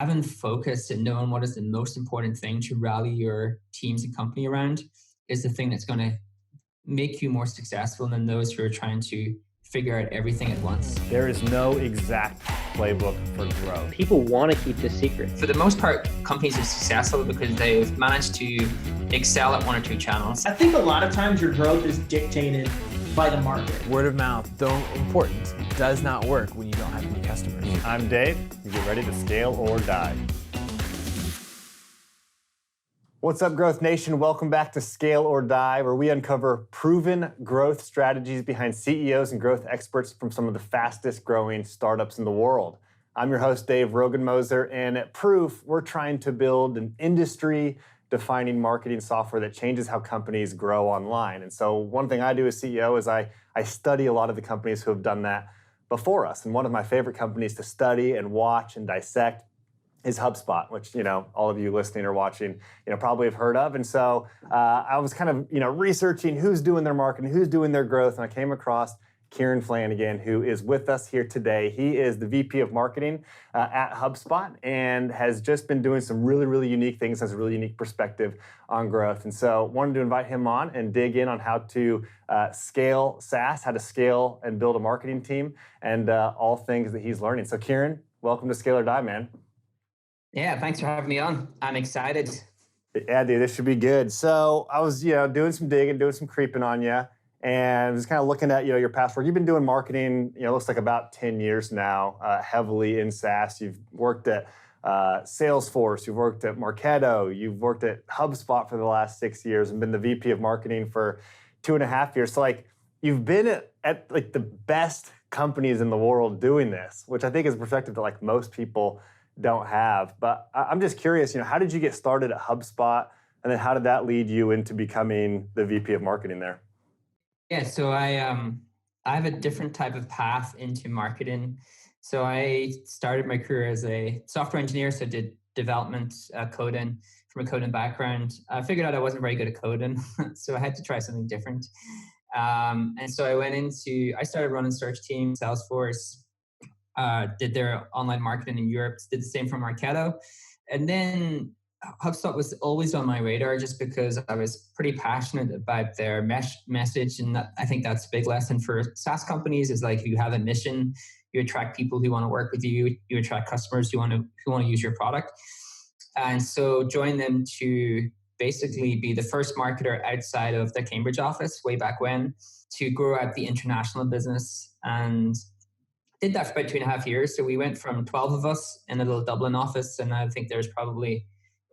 having focus and knowing what is the most important thing to rally your teams and company around is the thing that's going to make you more successful than those who are trying to figure out everything at once. There is no exact playbook for growth. People want to keep this secret. For the most part, companies are successful because they've managed to excel at one or two channels. I think a lot of times your growth is dictated by the market. Word of mouth, though important, does not work when you don't have any customers. I'm Dave. You get ready to scale or die. What's up, Growth Nation? Welcome back to Scale or Die, where we uncover proven growth strategies behind CEOs and growth experts from some of the fastest growing startups in the world. I'm your host, Dave Rogan-Moser, and at Proof, we're trying to build an industry-defining marketing software that changes how companies grow online. And so one thing I do as CEO is I study a lot of the companies who have done that before us. And one of my favorite companies to study and watch and dissect is HubSpot, which, all of you listening or watching, probably have heard of. And so I was kind of, researching who's doing their marketing, who's doing their growth. And I came across Kieran Flanagan, who is with us here today. He is the VP of Marketing at HubSpot and has just been doing some really, really unique things, has a really unique perspective on growth. And so wanted to invite him on and dig in on how to scale SaaS, how to scale and build a marketing team, and all things that he's learning. So Kieran, welcome to Scale or Die, man. Yeah, thanks for having me on. I'm excited. Yeah, dude, this should be good. So I was, doing some digging, doing some creeping on you, and just kind of looking at, your past work. You've been doing marketing, looks like about 10 years now, heavily in SaaS. You've worked at Salesforce, you've worked at Marketo, you've worked at HubSpot for the last 6 years, and been the VP of Marketing for 2.5 years. So you've been at the best companies in the world doing this, which I think is a perspective that most people don't have. But I'm just curious, how did you get started at HubSpot? And then how did that lead you into becoming the VP of Marketing there? Yeah, so I have a different type of path into marketing. So I started my career as a software engineer, so I did development, coding from a coding background. I figured out I wasn't very good at coding, so I had to try something different. And so I started running search teams, Salesforce, did their online marketing in Europe, did the same for Marketo. And then HubSpot was always on my radar just because I was pretty passionate about their message. And I think that's a big lesson for SaaS companies is if you have a mission, you attract people who want to work with you, you attract customers who want to use your product. And so joined them to basically be the first marketer outside of the Cambridge office way back when to grow out the international business, and did that for about 2.5 years. So we went from 12 of us in a little Dublin office, and I think there's probably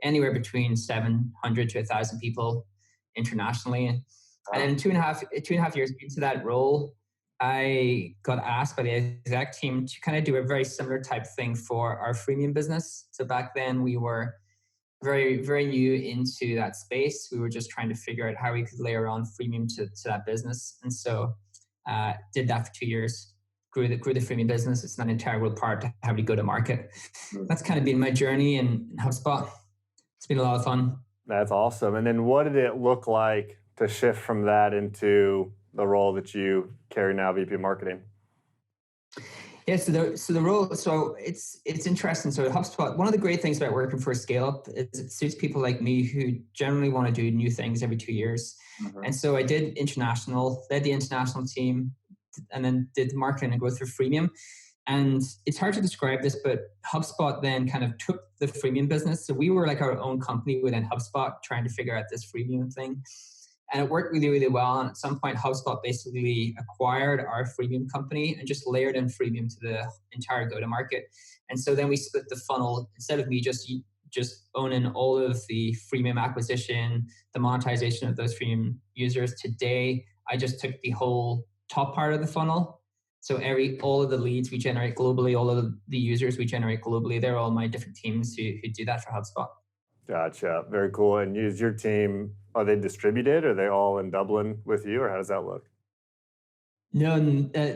anywhere between 700 to 1,000 people internationally. And then two and a half years into that role, I got asked by the exec team to kind of do a very similar type thing for our freemium business. So back then we were very, very new into that space. We were just trying to figure out how we could layer on freemium to that business. And so did that for 2 years. Grew the freemium business. It's an integral part to how we go to market. That's kind of been my journey in HubSpot. It's been a lot of fun. That's awesome. And then what did it look like to shift from that into the role that you carry now, VP of Marketing? Yeah, so the role, so it's interesting. So at HubSpot, one of the great things about working for a scale-up is it suits people like me who generally want to do new things every 2 years. Mm-hmm. And so I did international, led the international team, and then did marketing and growth for freemium. And it's hard to describe this, but HubSpot then kind of took the freemium business. So we were like our own company within HubSpot trying to figure out this freemium thing. And it worked really, really well. And at some point, HubSpot basically acquired our freemium company and just layered in freemium to the entire go-to-market. And so then we split the funnel. Instead of me just owning all of the freemium acquisition, the monetization of those freemium users, today, I just took the whole top part of the funnel. So all of the leads we generate globally, all of the users we generate globally, they're all my different teams who do that for HubSpot. Gotcha. Very cool. And is your team, are they distributed? Are they all in Dublin with you, or how does that look? No,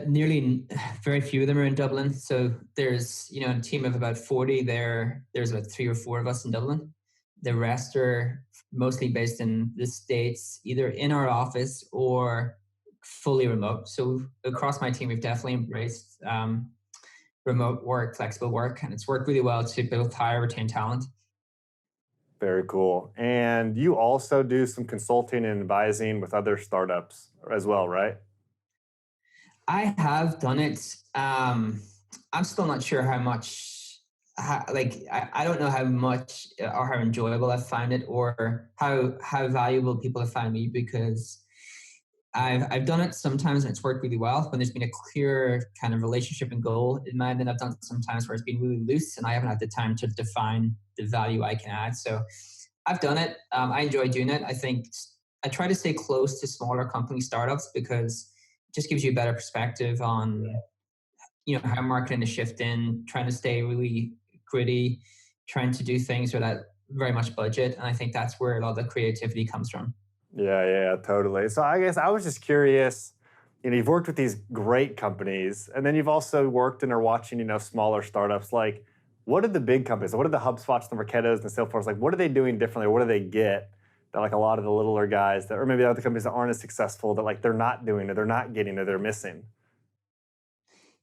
nearly very few of them are in Dublin. So there's, a team of about 40 there. There's about 3 or 4 of us in Dublin. The rest are mostly based in the States, either in our office or fully remote. So across my team, we've definitely embraced remote work, flexible work, and it's worked really well to both hire, retain talent. Very cool. And you also do some consulting and advising with other startups as well, right? I have done it. I'm still not sure how much, I don't know how much or how enjoyable I've found it, or how valuable people have found me, because I've done it sometimes and it's worked really well when there's been a clear kind of relationship and goal in mind. And I've done it sometimes where it's been really loose and I haven't had the time to define the value I can add. So I've done it. I enjoy doing it. I think I try to stay close to smaller company startups because it just gives you a better perspective on how marketing is shifting, trying to stay really gritty, trying to do things without very much budget. And I think that's where a lot of the creativity comes from. Yeah, totally. So I guess I was just curious, you've worked with these great companies, and then you've also worked and are watching, smaller startups. Like, what are the big companies? What are the HubSpots, the Marketos, and the Salesforce? Like, what are they doing differently? What do they get that like a lot of the littler guys that, or maybe other companies that aren't as successful that like they're not doing or they're not getting or they're missing?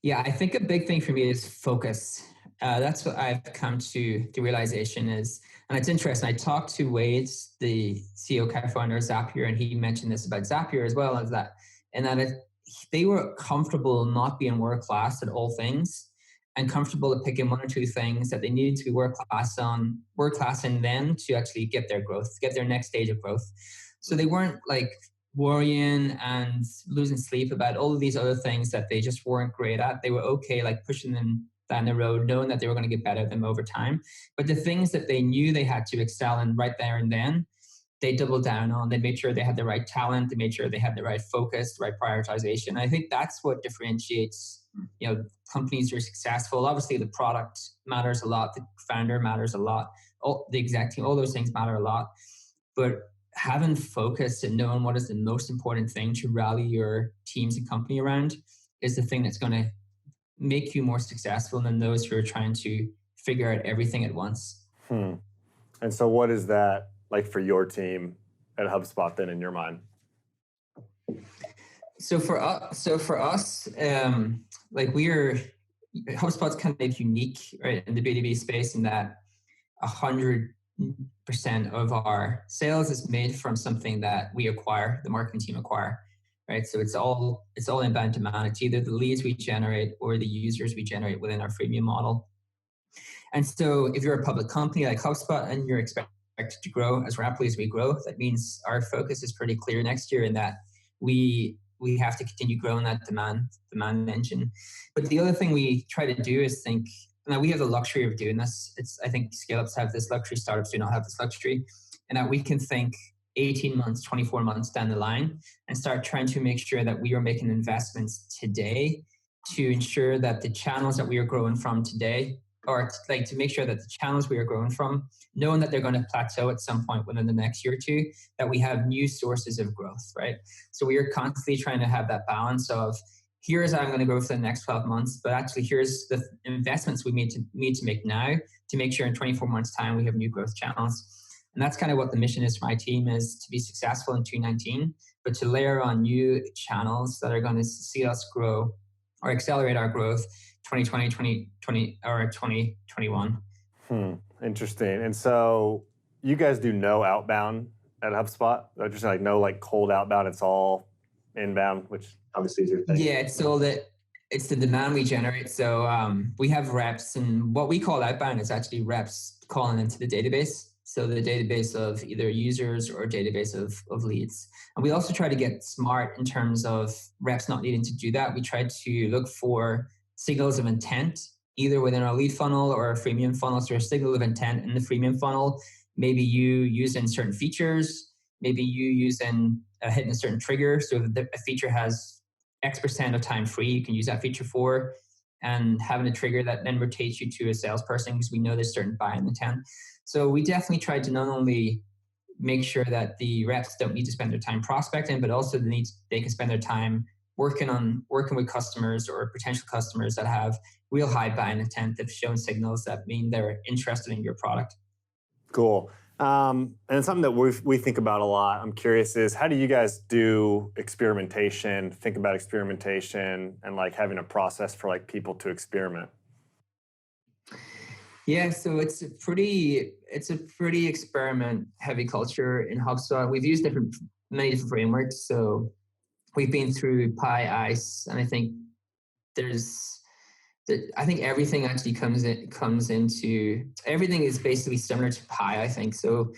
Yeah, I think a big thing for me is focus. That's what I've come to the realization is, and it's interesting. I talked to Wade, the CEO co-founder of Zapier, and he mentioned this about Zapier as well, as that, and that they were comfortable not being world class at all things, and comfortable at picking one or two things that they needed to be world class in then to actually get their growth, get their next stage of growth. So they weren't like worrying and losing sleep about all of these other things that they just weren't great at. They were okay, like pushing them down the road, knowing that they were going to get better at them over time. But the things that they knew they had to excel in right there and then, they doubled down on. They made sure they had the right talent. They made sure they had the right focus, the right prioritization. I think that's what differentiates, companies that are successful. Obviously, the product matters a lot. The founder matters a lot. The exec team, all those things matter a lot. But having focus and knowing what is the most important thing to rally your teams and company around is the thing that's going to make you more successful than those who are trying to figure out everything at once. And so what is that like for your team at HubSpot then in your mind? So for us, like HubSpot's kind of unique, right, in the B2B space in that 100% of our sales is made from something that we acquire, the marketing team acquire, right? So it's all inbound demand. It's either the leads we generate or the users we generate within our freemium model. And so if you're a public company like HubSpot and you're expected to grow as rapidly as we grow, that means our focus is pretty clear next year in that we have to continue growing that demand engine. But the other thing we try to do is think, now we have the luxury of doing this. I think Scaleups have this luxury, startups do not have this luxury, and that we can think 18 months, 24 months down the line and start trying to make sure that we are making investments today to ensure that the channels that we are growing from today, or like to make sure that the channels we are growing from, knowing that they're going to plateau at some point within the next year or two, that we have new sources of growth, right? So we are constantly trying to have that balance of, here's how I'm going to grow for the next 12 months, but actually here's the investments we need to make now to make sure in 24 months' time we have new growth channels. And that's kind of what the mission is for my team, is to be successful in 2019, but to layer on new channels that are going to see us grow or accelerate our growth 2020, 2020, or 2021. Interesting. And so you guys do no outbound at HubSpot? Just like no like cold outbound, it's all inbound, which obviously is your thing. Yeah, it's the demand we generate. So we have reps, and what we call outbound is actually reps calling into the database. So the database of either users or database of leads. And we also try to get smart in terms of reps not needing to do that. We try to look for signals of intent, either within our lead funnel or our freemium funnel. So a signal of intent in the freemium funnel, maybe you using certain features, maybe you using hitting a certain trigger. So if a feature has X% of time free, you can use that feature for, and having a trigger that then rotates you to a salesperson because we know there's certain buying intent. So we definitely tried to not only make sure that the reps don't need to spend their time prospecting, but also they can spend their time working with customers or potential customers that have real high buying intent, that have shown signals that mean they're interested in your product. Cool. And something that we think about a lot, I'm curious, is how do you guys do experimentation, think about experimentation, and like having a process for like people to experiment? Yeah, so it's a pretty experiment heavy culture in HubSpot. We've used many different frameworks. So we've been through Pi, Ice, and I think there's I think everything actually comes into everything is basically similar to Pi, I think. So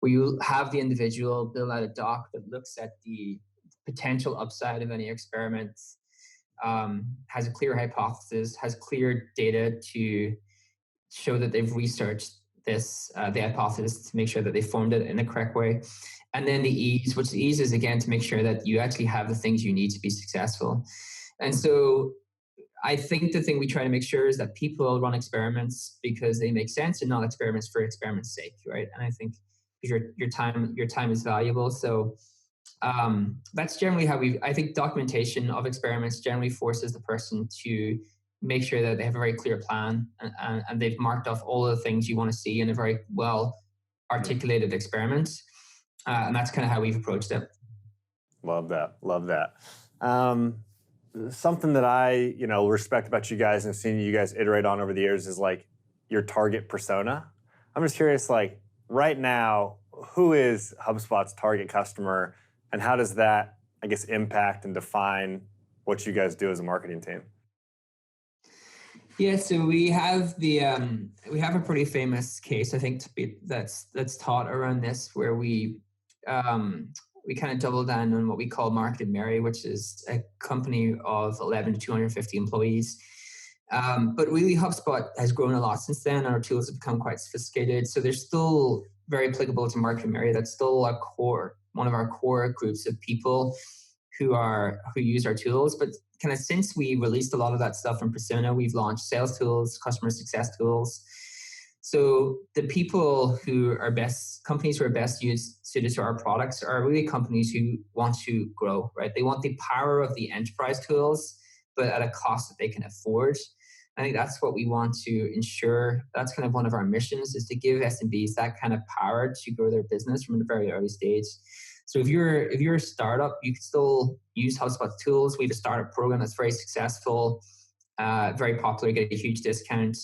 we have the individual build out a doc that looks at the potential upside of any experiment, has a clear hypothesis, has clear data to show that they've researched the hypothesis to make sure that they formed it in the correct way. And then the ease, which the ease is again to make sure that you actually have the things you need to be successful. And so I think the thing we try to make sure is that people run experiments because they make sense and not experiments for experiment's sake, right? And I think your time is valuable. So that's generally how I think documentation of experiments generally forces the person to make sure that they have a very clear plan and they've marked off all of the things you want to see in a very well articulated experiment. And that's kind of how we've approached it. Love that. Something that I, respect about you guys and seeing you guys iterate on over the years is like your target persona. I'm just curious, like right now, who is HubSpot's target customer and how does that, I guess, impact and define what you guys do as a marketing team? Yeah, so we have a pretty famous case, I think, that's taught around this, where we kind of double down on what we call Market Mary, which is a company of 11 to 250 employees. But really, HubSpot has grown a lot since then, and our tools have become quite sophisticated. So they're still very applicable to Market Mary. That's still one of our core groups of people who use our tools. But kind of since we released a lot of that stuff in Persona, we've launched sales tools, customer success tools. So the companies who are best suited to our products are really companies who want to grow, right? They want the power of the enterprise tools, but at a cost that they can afford. I think that's what we want to ensure. That's kind of one of our missions, is to give SMBs that kind of power to grow their business from a very early stage. So if you're a startup, you can still use HubSpot's tools. We have a startup program that's very successful, very popular, you get a huge discount.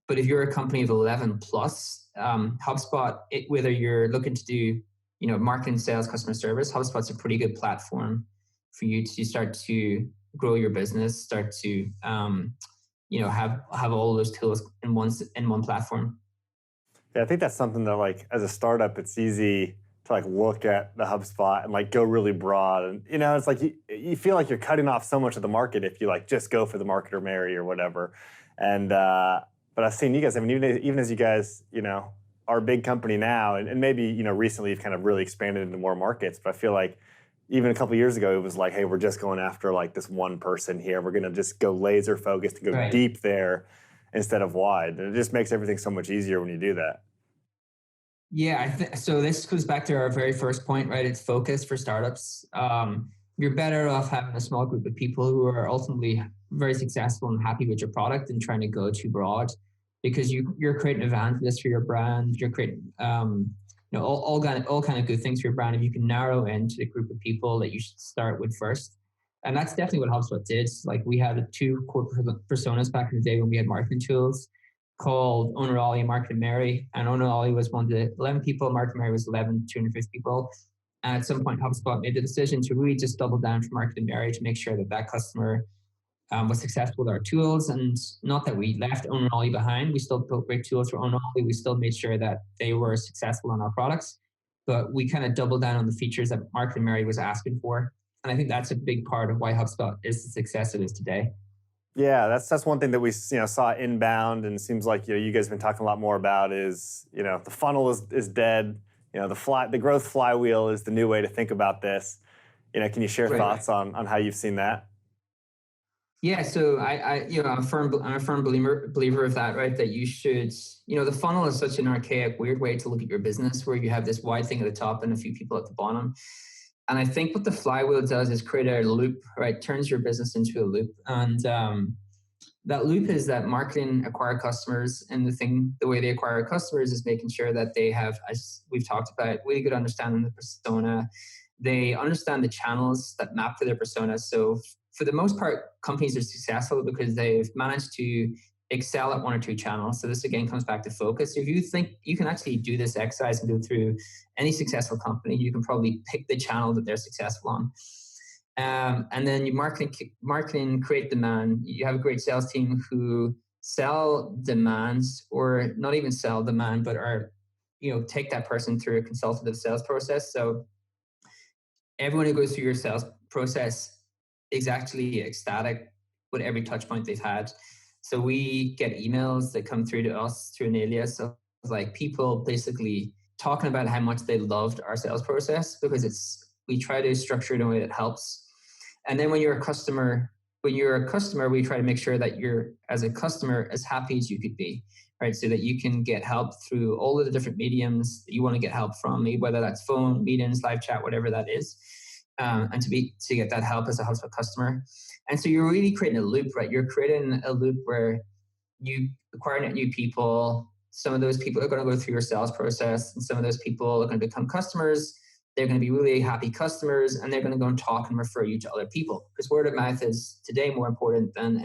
But if you're a company of 11 plus, HubSpot, whether you're looking to do marketing, sales, customer service, HubSpot's a pretty good platform for you to start to grow your business, start to have all those tools in one platform. Yeah, I think that's something that, like, as a startup, it's easy to like look at the HubSpot and like go really broad, and it's like you feel like you're cutting off so much of the market if you like just go for the Marketer Mary or whatever. And but I've seen you guys. I mean, even as you guys, are a big company now, and maybe recently you've kind of really expanded into more markets. But I feel like even a couple of years ago, it was like, hey, we're just going after like this one person here. We're going to just go laser focused and go deep there instead of wide. And it just makes everything so much easier when you do that. Yeah, so this goes back to our very first point, right? It's focus for startups. You're better off having a small group of people who are ultimately very successful and happy with your product than trying to go too broad, because you're creating a van list for your brand. You're creating all kind of good things for your brand if you can narrow into the group of people that you should start with first. And that's definitely what HubSpot did. Like, we had 2 core personas back in the day when we had marketing tools, called Owner Ollie and Marketer Mary. And Owner Ollie was 1 to 11 people, Marketer Mary was 11 to 250 people. And at some point, HubSpot made the decision to really just double down for Marketer Mary to make sure that customer was successful with our tools. And not that we left Owner Ollie behind. We still built great tools for Owner Ollie. We still made sure that they were successful on our products. But we kind of doubled down on the features that Marketer Mary was asking for. And I think that's a big part of why HubSpot is the success it is today. Yeah, that's one thing that we saw inbound, and it seems like you guys have been talking a lot more about is the funnel is dead. The growth flywheel is the new way to think about this. Can you share thoughts on how you've seen that? Yeah, so I'm a firm believer of that, right? That you should, the funnel is such an archaic, weird way to look at your business, where you have this wide thing at the top and a few people at the bottom. And I think what the flywheel does is create a loop, right? Turns your business into a loop. And that loop is that marketing acquire customers, and the way they acquire customers is making sure that they have, as we've talked about, really good understanding of the persona. They understand the channels that map to their persona. So for the most part, companies are successful because they've managed to excel at one or two channels. So this again comes back to focus. If you think you can actually do this exercise and go through any successful company, you can probably pick the channel that they're successful on. And then you marketing, create demand. You have a great sales team who sell demands, or not even sell demand, but are, take that person through a consultative sales process. So everyone who goes through your sales process is actually ecstatic with every touch point they've had. So we get emails that come through to us through an alias of like people basically talking about how much they loved our sales process, because we try to structure it in a way that helps. And then when you're a customer, we try to make sure that you're, as a customer, as happy as you could be, right? So that you can get help through all of the different mediums that you want to get help from, whether that's phone, meetings, live chat, whatever that is, and to get that help as a HubSpot customer. And so you're really creating a loop, right? You're creating a loop where you acquire net new people. Some of those people are going to go through your sales process, and some of those people are going to become customers. They're going to be really happy customers, and they're going to go and talk and refer you to other people, because word of mouth is today more important than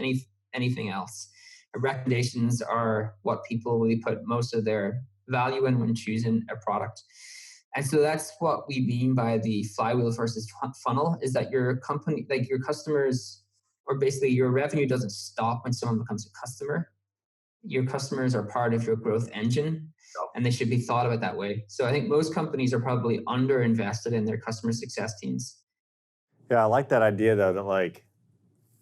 anything else. Recommendations are what people really put most of their value in when choosing a product. And so that's what we mean by the flywheel versus funnel, is that your company, like your customers, or basically your revenue doesn't stop when someone becomes a customer. Your customers are part of your growth engine, and they should be thought of it that way. So I think most companies are probably under-invested in their customer success teams. Yeah, I like that idea though, that like,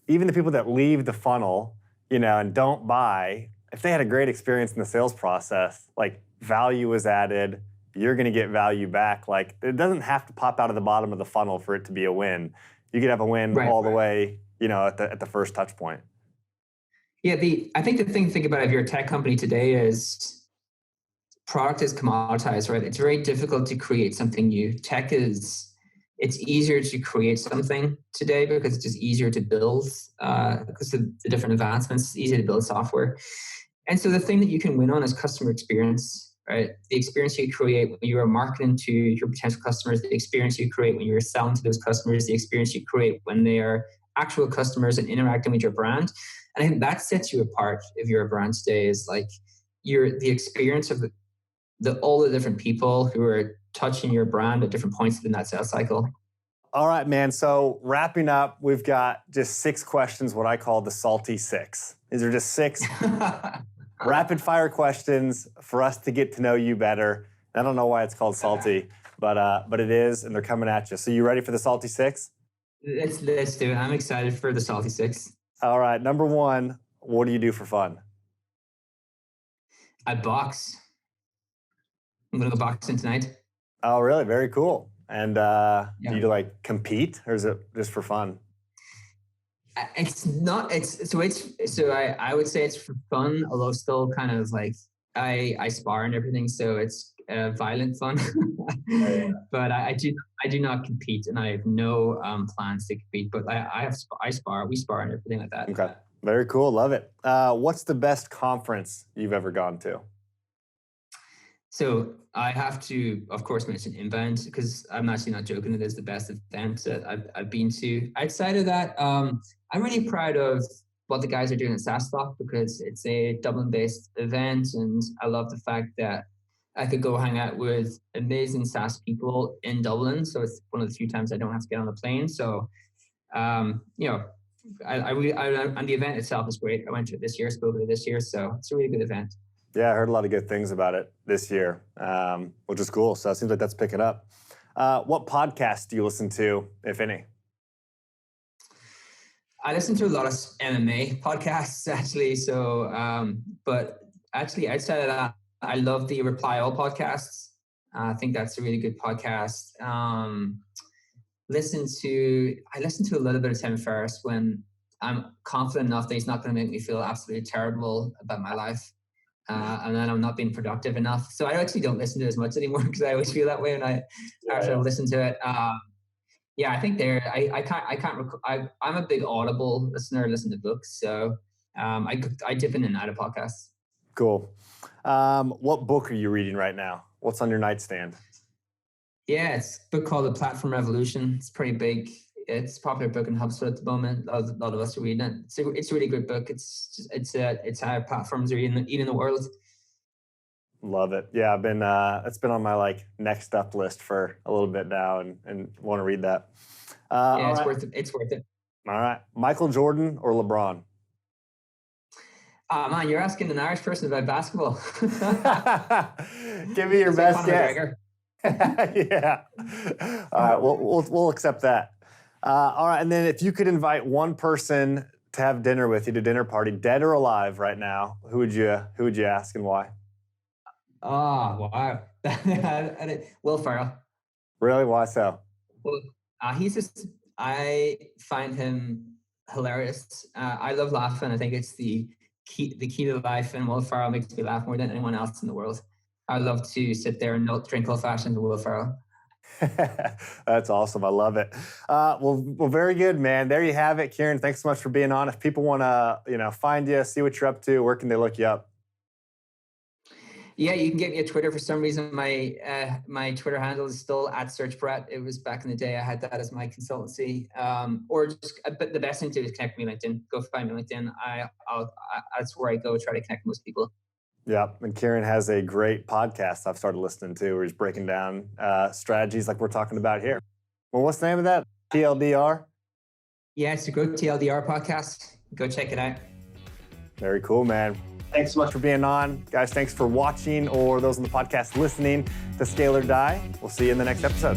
even the people that leave the funnel, and don't buy, if they had a great experience in the sales process, like value is added, you're going to get value back. Like it doesn't have to pop out of the bottom of the funnel for it to be a win. You could have a win all the way, at the first touch point. Yeah, I think the thing to think about if you're a tech company today is product is commoditized, right? It's very difficult to create something new. It's easier to create something today because it's just easier to build because of the different advancements. It's easier to build software. And so the thing that you can win on is customer experience, right? The experience you create when you are marketing to your potential customers, the experience you create when you're selling to those customers, the experience you create when they are actual customers and interacting with your brand. And I think that sets you apart if you're a brand today, is like the experience of all the different people who are touching your brand at different points in that sales cycle. All right, man. So wrapping up, we've got just 6 questions, what I call the salty 6. These are just 6 rapid fire questions for us to get to know you better. I don't know why it's called salty, but it is, and they're coming at you. So you ready for the salty 6? Let's do it. I'm excited for the salty 6. All right. Number 1, what do you do for fun? I box. I'm going to go boxing tonight. Oh, really? Very cool. And do you like compete, or is it just for fun? It's not. So I would say it's for fun, although still kind of like I spar and everything, so it's violent fun. But I do not compete, and I have no plans to compete. But I spar, we spar and everything like that. Okay, very cool. Love it. What's the best conference you've ever gone to? So I have to, of course, mention Inbound, because I'm actually not joking. It is the best event that I've been to. Outside of that, I'm really proud of what the guys are doing at SaaS, because it's a Dublin-based event, and I love the fact that I could go hang out with amazing SaaS people in Dublin. So it's one of the few times I don't have to get on a plane. So, and the event itself is great. I went to it this year, spoke to it this year, so it's a really good event. Yeah, I heard a lot of good things about it this year, which is cool. So it seems like that's picking up. What podcasts do you listen to, if any? I listen to a lot of MMA podcasts, actually. So, but actually outside of that, I love the Reply All podcasts. I think that's a really good podcast. I listen to a little bit of Tim Ferriss when I'm confident enough that he's not going to make me feel absolutely terrible about my life. And then I'm not being productive enough. So I actually don't listen to it as much anymore, because I always feel that way when I actually listen to it. I think I'm a big Audible listener, listen to books. So I dip in and out of podcasts. Cool. What book are you reading right now? What's on your nightstand? Yeah, it's a book called The Platform Revolution. It's pretty big. It's a popular book in HubSpot at the moment. A lot of us are reading it. It's a really good book. It's how platforms are eating the world. Love it. Yeah, I've been it's been on my next up list for a little bit now, and want to read that. Yeah, it's worth it. It's worth it. All right, Michael Jordan or LeBron? Man, you're asking an Irish person about basketball. Give me your best guess. McGregor. Yeah. All right, we'll accept that. All right, and then if you could invite one person to have dinner with you, to dinner party, dead or alive right now, who would you ask and why? Oh, wow. Will Ferrell. Really? Why so? Well, I find him hilarious. I love laughing. I think it's the key to life, and Will Ferrell makes me laugh more than anyone else in the world. I love to sit there and drink old-fashioned with Will Ferrell. That's awesome. I love it. Well, very good, man. There you have it, Kieran. Thanks so much for being on. If people want to, find you, see what you're up to, where can they look you up? Yeah, you can get me a Twitter. For some reason, my Twitter handle is still @SearchBrett. It was back in the day. I had that as my consultancy. But the best thing to do is connect with me on LinkedIn. Go find me on LinkedIn. That's where I go try to connect with most people. Yeah, and Kieran has a great podcast I've started listening to where he's breaking down strategies like we're talking about here. Well, what's the name of that? TLDR? Yeah, it's the Growth TLDR podcast. Go check it out. Very cool, man. Thanks so much for being on. Guys, thanks for watching, or those on the podcast listening to Scale or Die. We'll see you in the next episode.